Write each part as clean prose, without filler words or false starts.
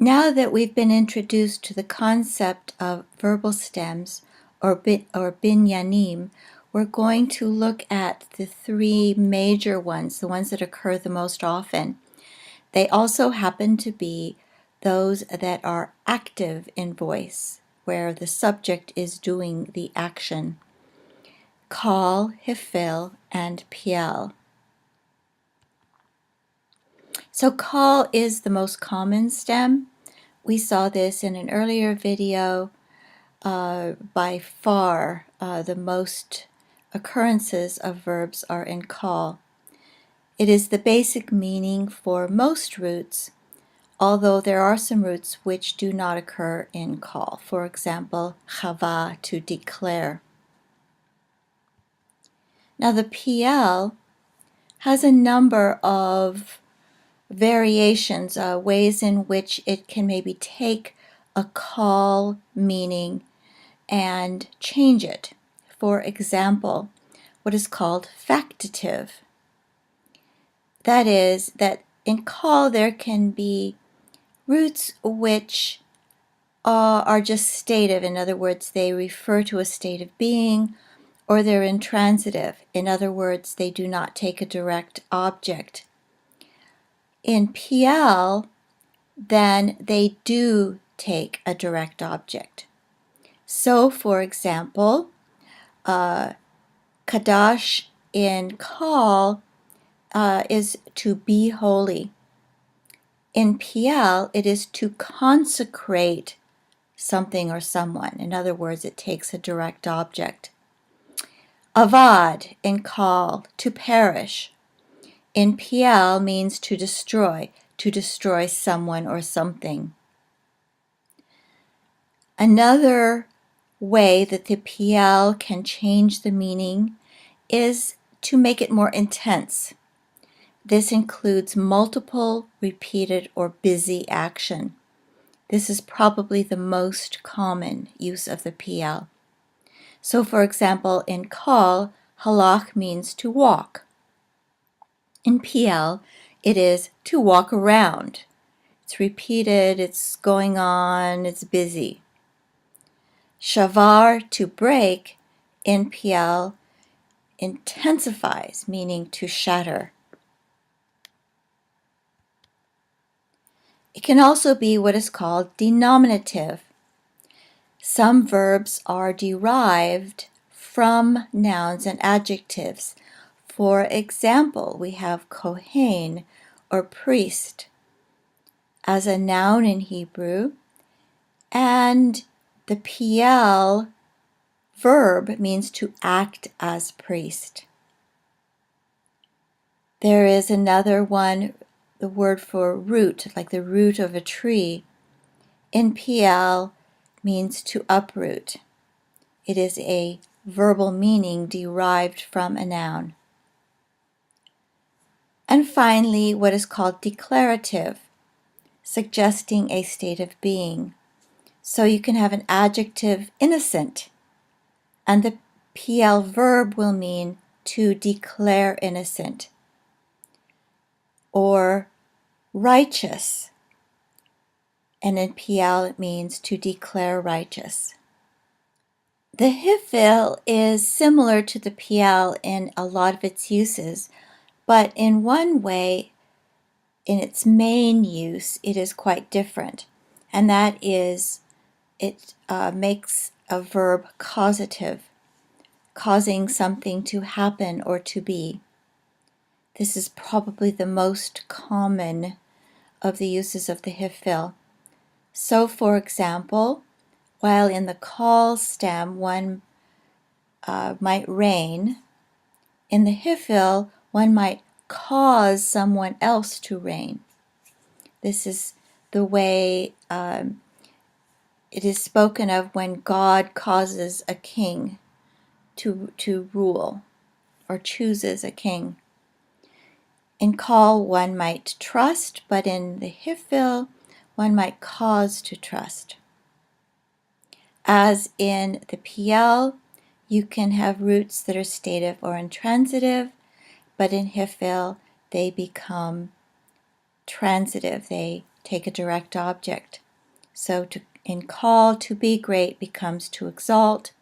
Now that we've been introduced to the concept of verbal stems or binyanim, we're going to look at the three major ones, the ones that occur the most often. They also happen to be those that are active in voice, where the subject is doing the action. Kal, hifil, and piel. So kal is the most common stem. We saw this in an earlier video. By far, the most occurrences of verbs are in kal. It is the basic meaning for most roots, although there are some roots which do not occur in kal. For example, chava, to declare. Now the piel has a number of variations, ways in which it can maybe take a kal meaning and change it. For example, what is called factative. That is, that in kal there can be roots which are just stative. In other words, they refer to a state of being, or they're intransitive. In other words, they do not take a direct object. In piel, then they do take a direct object. So, for example, Kadash in kal is to be holy. In piel, it is to consecrate something or someone. In other words, it takes a direct object. Avad in kal, to perish. In piel means to destroy someone or something. Another way that the piel can change the meaning is to make it more intense. This includes multiple, repeated, or busy action. This is probably the most common use of the piel. So, for example, in kal, halach means to walk. In piel, it is to walk around. It's repeated, it's going on, it's busy. Shavar, to break, in piel intensifies, meaning to shatter. It can also be what is called denominative. Some verbs are derived from nouns and adjectives. For example, we have kohen, or priest, as a noun in Hebrew, and the piel verb means to act as priest. There is another one, the word for root, like the root of a tree, in piel means to uproot. It is a verbal meaning derived from a noun. And finally, what is called declarative, suggesting a state of being. So you can have an adjective innocent, and the piel verb will mean to declare innocent. Or righteous, and in piel it means to declare righteous. The hifil is similar to the piel in a lot of its uses, but in one way, in its main use, it is quite different, and that is it makes a verb causative, causing something to happen or to be. This is probably the most common of the uses of the hifil. So, for example, while in the kal stem one might reign, in the hifil one might cause someone else to reign. This is the way it is spoken of when God causes a king to rule or chooses a king. In kal one might trust, but in the hifil one might cause to trust. As in the piel, you can have roots that are stative or intransitive, but in hifil they become transitive. They take a direct object. So in call, to be great becomes to exalt,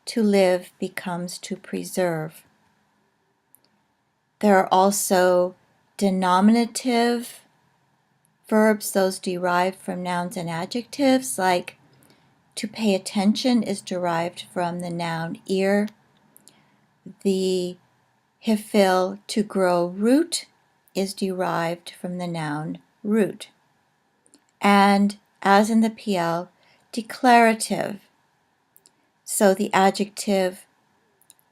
to live becomes to preserve. There are also denominative verbs, those derived from nouns and adjectives, like to pay attention is derived from the noun ear. The hifil to grow root is derived from the noun root. And as in the PL, declarative. So the adjective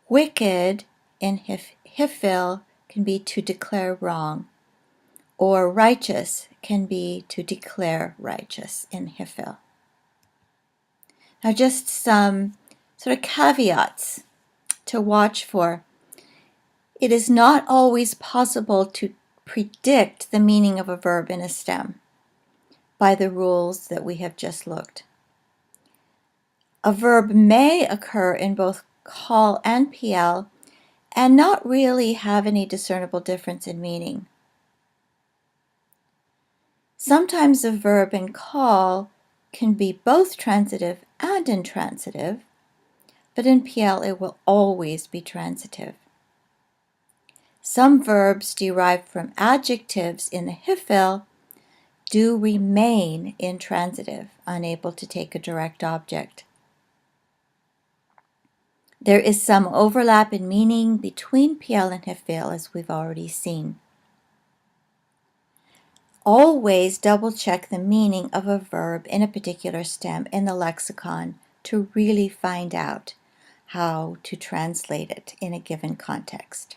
wicked in hifil can be to declare wrong, or righteous can be to declare righteous in hifil. Now just some sort of caveats to watch for. It is not always possible to predict the meaning of a verb in a stem by the rules that we have just looked. A verb may occur in both call and PL and not really have any discernible difference in meaning. Sometimes a verb in call can be both transitive and intransitive, but in PL it will always be transitive. Some verbs derived from adjectives in the hifil do remain intransitive, unable to take a direct object. There is some overlap in meaning between PL and hifil, as we've already seen. Always double check the meaning of a verb in a particular stem in the lexicon to really find out how to translate it in a given context.